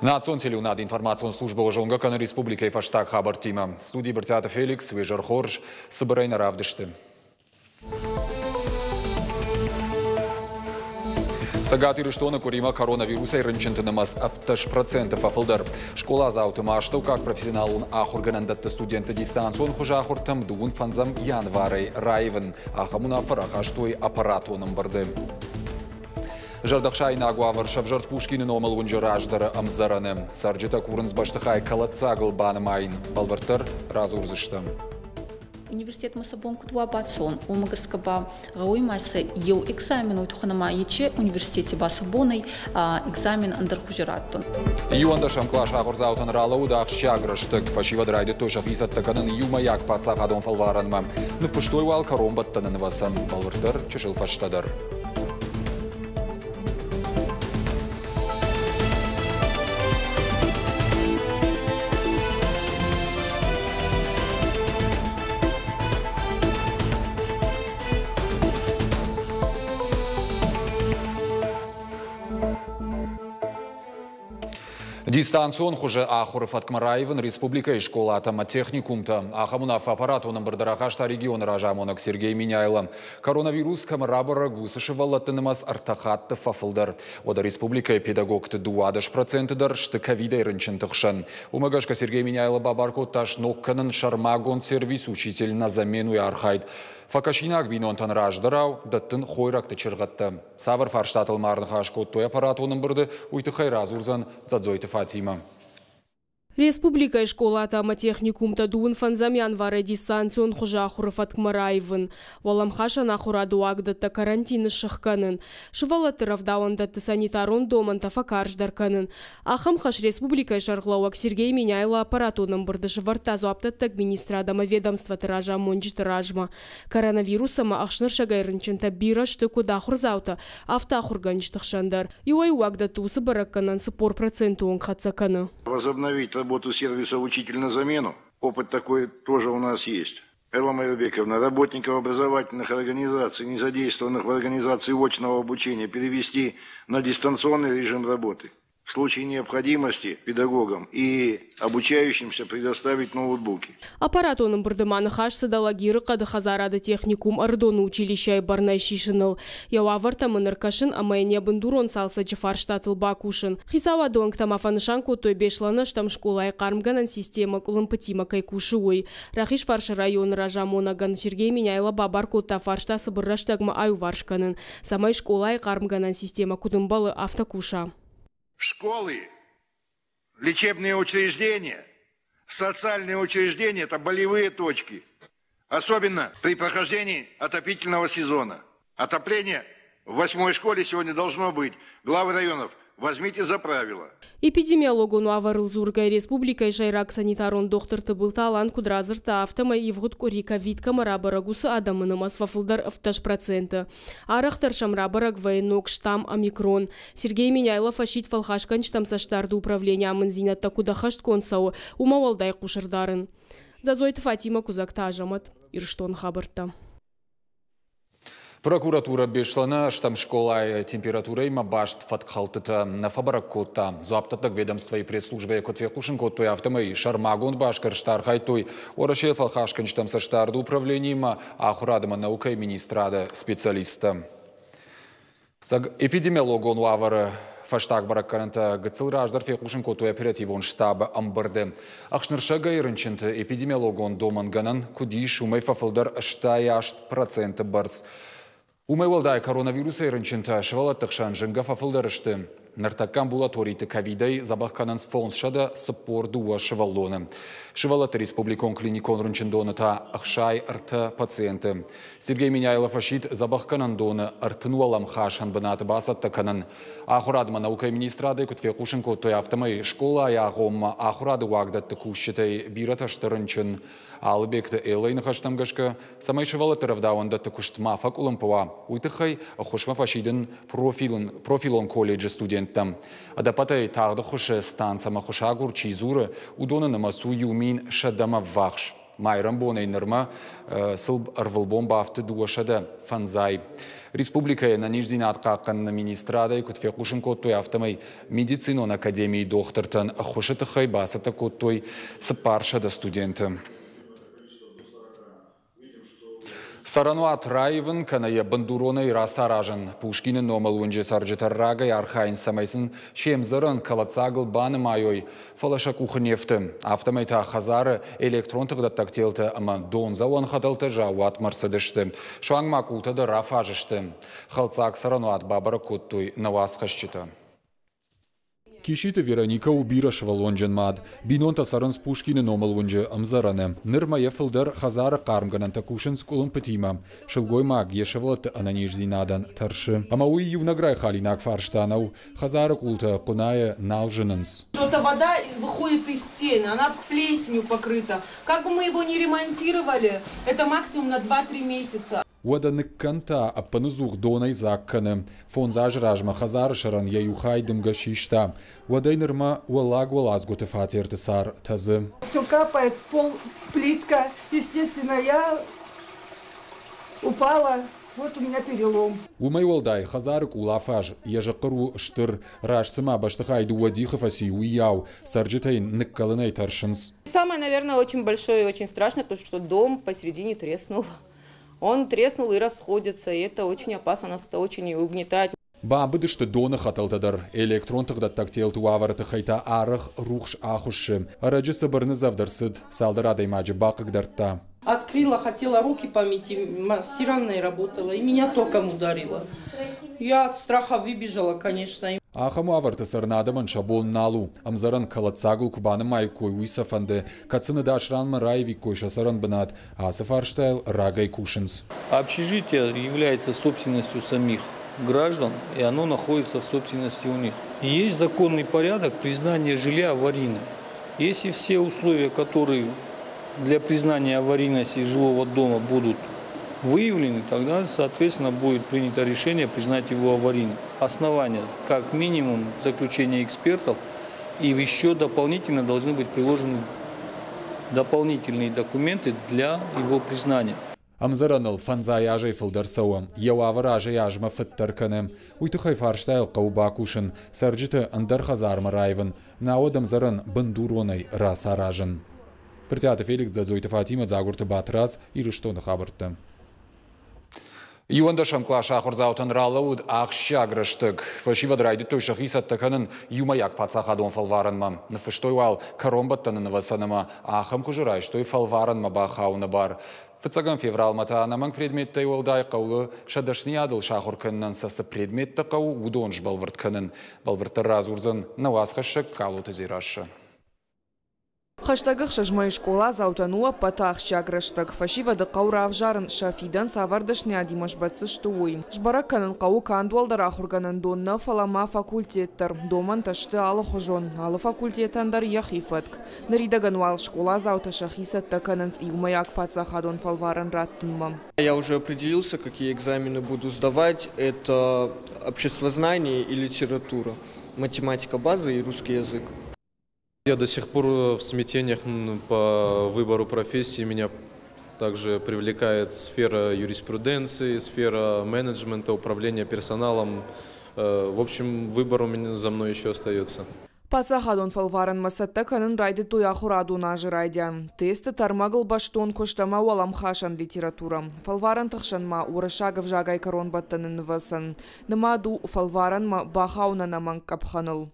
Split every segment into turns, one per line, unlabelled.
Национ телеунад информацион служба ожонга каны республикой фаштаг хабар тима. Студии Бартята Феликс, Вежар Хорж, Сабарайна Равдышты. Сагаты Рештона Курима коронавируса и рынчентынымас автош процентов афылдар. Школа зауты маштау, как профессионал он ахурганандатты студенты дистанцион хуже ахуртам дуун фанзам январей райвен. Ахамуна фарахаштой аппаратоном барды. Жардақшай нагуа варшав жарт Пушкинын омыл унжыраждары амзараны. Сарджита курынс баштықай калатсагыл банымайын. Балбартыр разу урзышты.
Университет Масабон Кутва Батсон, Умагаскаба, Гауи Масса, ел экзамен утханама ече университете Басабоной, экзамен андерхужераттон.
Юандашам клаш агурзаутан ралауда ахшаграштык, фашива драйды тошах исаттаканын юмаяк пацахадон фалваранма. Нуфпыштой вал коромбаттанын васан, балбартыр чешил фаштадар. Дистанцион хуже Ахуров Аткмараевын республика и школа атомотехникумта. Ахамунаф аппаратоном бардарахашта регион ражамонок Сергей Миняйло. Коронавирус камарабара гусышевалатынымас артахатты фафылдар. Ода республика и педагогты дуадыш процентыдар штыковидой рынчынтықшан. Умагашка Сергей Миняйло бабарко ташнокканын шармагон сервис учитель на замену и архайд. Факашинак бинонтан раждарау, даттын хойракты чырғатты. Савар фарштатыл марнахашкот той аппаратоным бұрды, уйты хайраз урзан задзойты Фатима.
Республика и школа атомотехникумта дуын фанзам январы дистанцион хужа Ахуров Аткмараевын. Валамхаша нахура дуагдатта карантины шыққанын. Шывалатыров дауандатты санитарон доманта факарждарканын. Ахамхаш республика и шарглауак Сергей Миняйло аппаратоным бұрды жывартазу аптаттак министрадама ведомства тыража монжи тыражма. Коронавирусама ахшныр шагайрынчынта бира штыку дахурзаута автоахурганчтықшандар. Юай уагдатты усы баракканан спор проценту он хатсаканы.
Возобновить работу сервиса «Учитель на замену». Опыт такой тоже у нас есть. Элла Майрбековна, работников образовательных организаций, не задействованных в организации очного обучения, перевести на дистанционный режим работы. В случае необходимости педагогам и обучающимся предоставить ноутбуки.
Аппаратоным бұрдыманы хаш садалагиры қады хазарады техникум ардону училища барнай шишыныл. Яуаварта мұныркашын амайне бұндурон салса жыфарштатыл бакушын. Хисава доңктам афанышан котой бешланы штам школай қармганан система кулымпытима кайкушы ой. Рахиш фаршы район ражамонаган Сергей Миняйло бабар кота фаршта сыбырраштагма аю варшканын. Самай школай қармганан система кудымбалы автокуша.
Школы, лечебные учреждения, социальные учреждения – это болевые точки. Особенно при прохождении отопительного сезона. Отопление в 8-й школе сегодня должно быть. Главы районов, возьмите за правило.
Эпидемиологу Нуаварыл Зургай республика и шайрак санитарон доктор был талант кудразырта автома и вгод корика вид камарабара гусы адамыным асфафылдар авташ процента. Арахтар шамрабарак военнок штам омикрон. Сергей Миняйло фашит фалхашкан штам саштарды управления амынзинатта кудахашт консау умавалдай кушырдарын. Зазойты Фатима кузакта ажамат ирштон хабарта.
Прокуратура бешлана штам школа температурой мабашт фатхалтыта на фабаракота. Зуаптатак ведомства и пресс-службы котвекушин коттой автомой шармагон башкар штархайтой. Орашел фалхашкан штам саштарды управлением ахурадама наука и министрада специалиста. Эпидемиологон уавара фаштаг бараккаранта гыцыл раждар фекушин котой оперативон штаба амбарды. Ахшныршага ирынчынты эпидемиологон доманганан куди шумай фафылдар штаяшт проценты барс. Умайвалдай коронавируса ирынчынта шывалаттықшан жынга фафылдарышты. Нартак амбулаторийты ковидай забахканан сфонсшада спор дуа шываллоны. Шывалаты республикон клиникон рынчындоныта ахшай арта пациенты. Сергей Миняйло фашит забахканан доны артыну аламхашан бынаты басаттаканан. Ахурадма наука и министрады кутвекушин котой автомай школа аяғом ахурады уагдатты кушчатай бираташты рынчын. Албекті элайны хаштамгашка самай шывалаты равдауандатты куштма факулымпыва. Уйтыхай хушма фашидын профилон колледжі студенттам. Адапатай тағды хушы станцама хушагур чизуры удоны намасу юмин шадама вахш. Майрам бонайнырма сылб ырвылбон бафты дуашады фанзай. Республикая на Нижзинат қаққанны министрадай күтфе құшын көттой автомай медицинон академии доқтыртын құшыты қай басыты көттой сыпаршады студенті. Сарануат Раевын каная бандуроной расаражын. Пушкины номал унже сарджитаррагай архайн самайсын шемзырын калацагыл баны майой. Фалаша кухнефті. Автомайта хазары электрон тығдаттак телті, ама донза он хатылты жауат марсадышты. Шуаңма култады рафажышты. Халцак Сарануат бабара көттой навасқашчыты. Кишиты Вероника убирашыва лонжен мад. Бинонта саран с Пушкины номал лонже амзараны. Нырма ефылдар хазары қармганан такушын скулын пытима. Шылгой маг ешевлат ананижзинадан таршы. Ама уи юнаграй халинак фарштанау. Хазары култа куная налжинанс.
Эта вода выходит из стены, она плесенью покрыта. Как бы мы его не ремонтировали, это максимум на 2-3 месяца.
Уада ныкканта аппанызух донай закканы. Фон зажражма хазары шаран яюхай дымгашишта. Уадай нырма уалаг уалазготы фатерты сар тазы.
Все капает, пол, плитка. Естественно, я упала. Вот у меня перелом.
Умай уалдай хазары кулафаж. Ежақыру штыр рашсыма баштахайду уадиха фаси уяу. Сарджитайн ныккалынай таршынс.
Самое, наверное, очень большое и очень страшное, то, что дом посередине треснул. Он треснул и расходится, и это очень опасно, нас это очень угнетает.
Бабыды, что дона хаталтадар, электрон тогда тактил туаварата хайта арах рухш ахуши. Раджи сабарны завдарсыд, салдарадай маджи бакак дарта.
Открыла, хотела руки помыть, и стиральная работала, и меня током ударила. Я от страха выбежала, конечно.
Ахаму аварта сарнадаман шабон налу. Амзаран калацагул кубаны майкой уисафанды. Кацаны дашран мараеви койша саран банат. Асафарштайл рагай кушинс.
Общежитие является собственностью самих граждан, и оно находится в собственности у них. Есть законный порядок признания жилья аварийным. Если все условия, которые для признания аварийности жилого дома будут выявлены, тогда, соответственно, будет принято решение признать его аварийным. Основания, как минимум, заключения экспертов, и еще дополнительно должны быть приложены дополнительные документы для его признания.
Амзаранал фанзай ажай фылдарсауам, яуавар ажай ажма фыттарканым. Уйтухай фарштайл каубакушын, сарджиты андар хазар марайван, наодам заран бандуронай расаражын. Притята Феликс Дзадзойта Фатима Дзагурта Батраз и Риштона Хабарта. Юанда шамкла шахурзаутан ралауд ахшаграштык. Фашива драйди той шахисаттаканын юмаяк пацахадон фалваранма. Нафыштойвал каромбаттаны навасанама ахам хужирай, что и фалваранма бахауна бар. Фыцаган феврал мата наманг предметтай уалдай қаулы шадашни адыл шахурканнан сасы предметті қау удонж балвыртканын. Балвырттар разурзан навасхашык калуты зирашы.
Хаштагых шажмай школа заутанула патах щаграштаг. Фашива да қаура авжарын шафидан савардашни адимаш бацы штуой. Жбаракканын қау кандуалдар ахурганын донна фалама факультеттар. Доман ташты алы хожон. Алы факультетандар яхифатк. Наридагануал школа заута шахисат таканын юмаяк пацахадон фалваран раттынма.
Я уже определился, какие экзамены буду сдавать. Это обществознание и литература. Математика базы и русский язык.
Я до сих пор в смятениях по выбору профессии. Меня также привлекает сфера юриспруденции, сфера менеджмента, управления персоналом. В общем, выбор у меня за мной еще остается.
Пацахадон фалваран масаттаканын райды туяхурадун ажырайдян. Тесті тармагыл баштон коштама уалам хашан литература. Фалваран тахшанма урашагов жагай корон баттанын васан. Намаду фалваранма бахауна наман капханыл.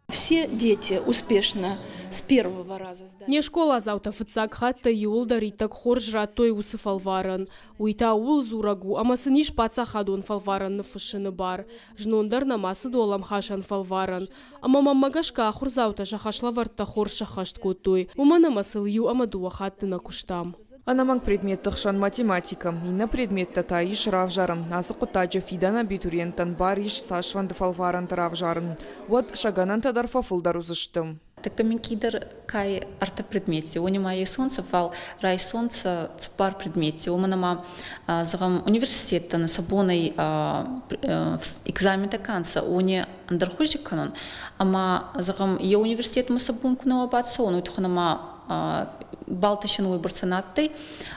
Все дети успешно с первого раза сдали.
Не школа заута фыцак хатта юлдари так хоржра той усы фалваран. Уйта ул зурагу, амасыниш пацахадон фалваран нафышыны бар. Жнондар намасы долам хашан фалваран. Ама маммагашка ахур заута шахашлаварта хор шахашт котой. Умана масыл ю амадуа хатты на куштам.
Анаманг предмет тахшан математика. Инна предмет тата иш равжаран. Асы кутаджа фидан абитуриентан бар иш сашванды фалваран таравжаран. Вот шаганан тадарфа фулдарузыштым.
Так минкидер кай арта предмете. У нема и солнце фал рай солнце цупар предмете. У манама загам университета на сабоной экзамен таканца. У не андархужик канон. Ама загам е университет мы сабунку на обатсон. У туханама балташин уйбурцанатты,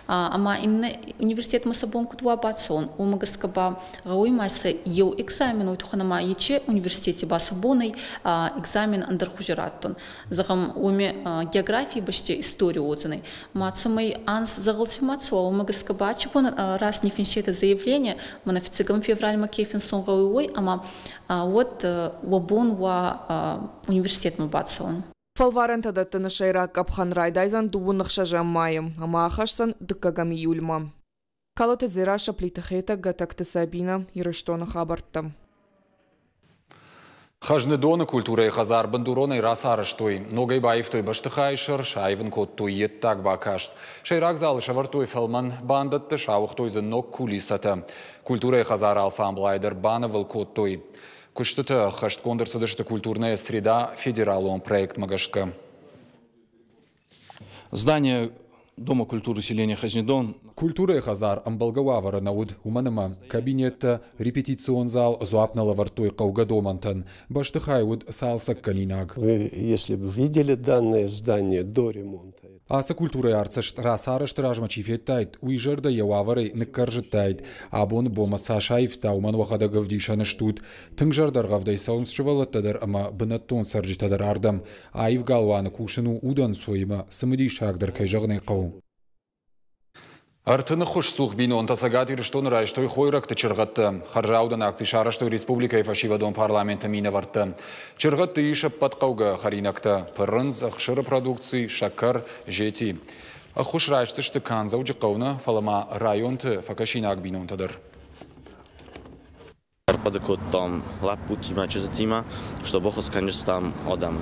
ама инне университет масабон кутуа батсон, умагаскаба гауимасы ел экзамен уйтуханама ече университете басабоной экзамен андерхужираттон. Загам уме географии баште историю отзаной. Мацамай анс загалчиматсуа умагаскаба чипон раз не финшета заявление, манафицигам февраль макефин сон гауиой, ама вот вабон ва университет мабатсон.
Фалварента да тынышайра капхан райдайзан дубунных шажаммайым, ама ахашсан дыккагам юльма. Калоты зираша плитахета гатакты Сабина ирыштона хабартта.
Хажны доны культуры хазар бандуроны расарыштой. Ногай баевтой баштыхайшыр, шайвын коттой еттак бакашт. Шайрак залы шавартой фалман бандатты шаухтой ног кулисата. Культуры хазар алфамблайдер бановыл коттой. Куштыты хашт кондырсыдышты культурная среда федералон проект Магашка.
Здание Дома культуры селения Хазнедон.
Культура хазар амбалгавара науд уманама. Кабинет репетицион зал зуапнала вартой каугадомантан. Баштыхайуд салсак калинаг.
Вы, если бы видели данное здание до ремонта.
Аса культура арцашт расараш тражма чифеттайт. Уижерда явавары ныккаржыттайт. Абон бома сашаевта уман вахада гавдишаны штут. Тыңжардар гавдай саунсчывала тадар ама бынаттон саржитадар ардам. Айв галваны кушыну удан суйма. Сымыди шагдар кайжагны кау. Артыны хуш сух бино онтасагат ирыштон райштой хойракты чыргатты. Харжаудан акций шараштой республика и фашивадон парламента мина варты. Чыргатты ишап падқауга харинакты. Пырынз ахшыры продукции, шакар, жети. Ахуш райштышты канза уджиқауна фалама районты факашинак бино онтадар.
Подыкот там лапути мачезатима, что бохос конечно там одам.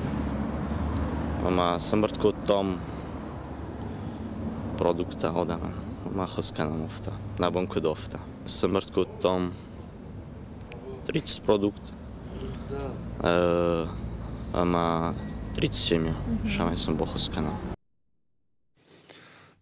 Ама самбарткот там продукта одама. Махас канамофта, на банку дофта. Самарткот там 30 продуктов, ама 37 шамайсам бохас канам.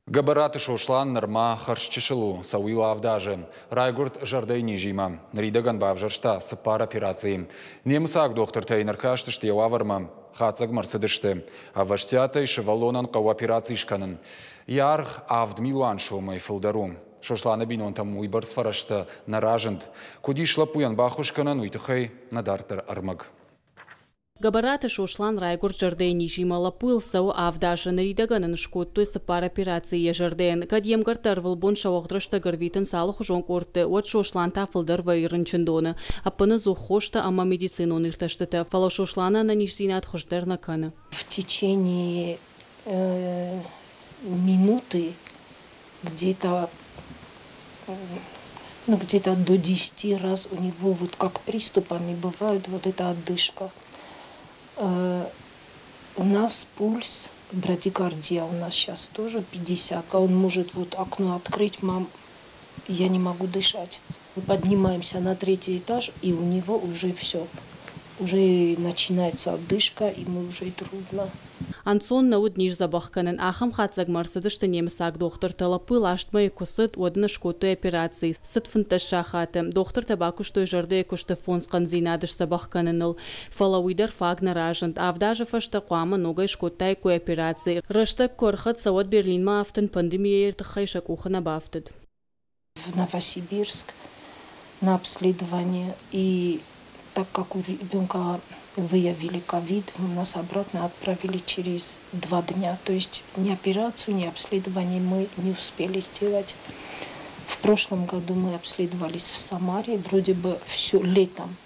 Габараты шошлан нарма харшчишылу, сауила авдажи. Райгурт жарды нижима. Ридаган бавжаршта сыпар операции. Немсак доктор Тейнер каштышты яваварма. Хацаг марсыдышты. Аваштятай шевалонан кау операции шканын. Ярх авдмилуан шоумай фылдару. Шошланы бинон там уйбар сфарашты наражент. Куди шлапуян бахушканан уйтыхай надартар армаг.
Габараты шошлан райгур жардейни жимала пылсау авдашын ридаганын шкоттой сыпар операции жардейн. Кадьем гартарвал бон шавахдрашта гарвитын салых жон корты. Вот шошлан тафылдар вайрынчындоны. Апыны зухошта ама медицинон ирташтыты. Фала шошлана на нишзинат хождар наканы.
В течение минуты где-то до 10 раз у него вот как приступами бывает вот эта отдышка. У нас пульс, брадикардия у нас сейчас тоже 50. А он может вот окно открыть, мам, я не могу дышать. Мы поднимаемся на 3-й этаж, и у него уже все. Уже начинается отдышка, ему уже трудно.
Ансон науд ниш забахканын ахам хатсаг марсыдышты немсак доктор талапыл аштмай кусыт одна шкотой операции. Сыт фынташа хатым. Доктор табакуштой жарды кушты фонскан зинадыш забахканыныл. Фалауидар фаг наражент. Авдажа фашта қуама ногай шкотай кой операции. Рыштак корхат савод Берлин маавтын пандемия ертыхайша кухана бафтыд.
В Новосибирск на обследование, и так как у ребенка выявили ковид, нас обратно отправили через 2 дня. То есть ни операцию, ни обследование мы не успели сделать. В прошлом году мы обследовались в Самаре, вроде бы все летом.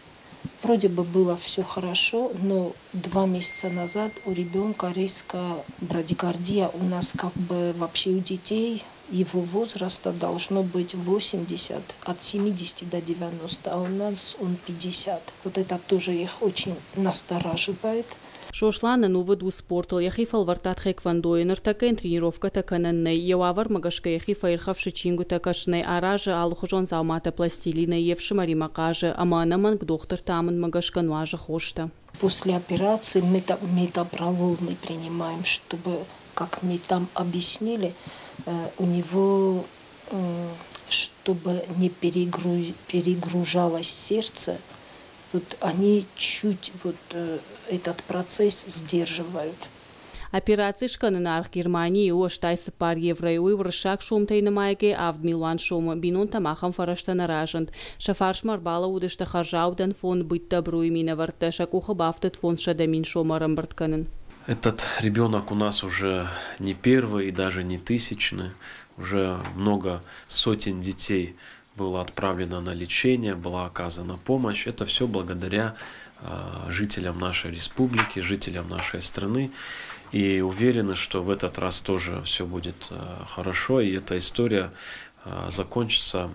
Вроде бы было все хорошо, но 2 месяца назад у ребенка резко брадикардия. У нас как бы вообще у детей его возраста должно быть 80, от 70 до 90, а у нас он 50. Вот это тоже их очень настораживает.
Шошлана новыду спорту, яхи фалвартат хэквандоинер, такая тренировка такананной, явавар магашка яхи фаирхавши чингу такашной, аражи алхужон заумата пластилина, евши маримакажи, аманаманг доктор таман магашка нуажа хошта.
После операции метапролол мы принимаем, чтобы, как мне там объяснили, у него, чтобы не перегружалось сердце, вот они чуть вот этот процесс сдерживают.
Операции шканынарх Германии уаштай пар еврею вршак шумтайна майге авдмилан шума бинун тамахам фараштана ражент. Шафарш марбала удышта харжаудан фон бытта бруймина варта шакуха бафтет фон шадамин шумарам бартканын.
Этот ребенок у нас уже не первый и даже не тысячный. Уже много сотен детей было отправлено на лечение, была оказана помощь. Это все благодаря жителям нашей республики, жителям нашей страны. И уверены, что в этот раз тоже все будет хорошо, и эта история закончится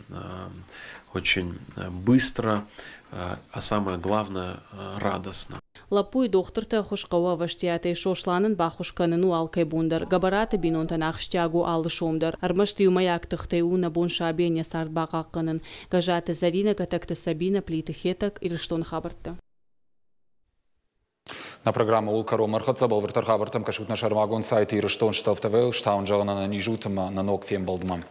очень быстро, а самое главное радостно.
Лапуй докторта хушкава ваштиятай шошланын бахушканыну алкай бундар, габараты бинонтан ахштягу алышомдар, армаштию маяктыхтаю на боншабене сарт бақаққанын, гажаты Зарина гатакта Сабина плитыхетак ирштон хабарта.
На программу Улкаро Мархатса был вертар хабартам кашут на шармагон сайт ирштон штафтавел штаун жалана на нижутам на ног фем балдман.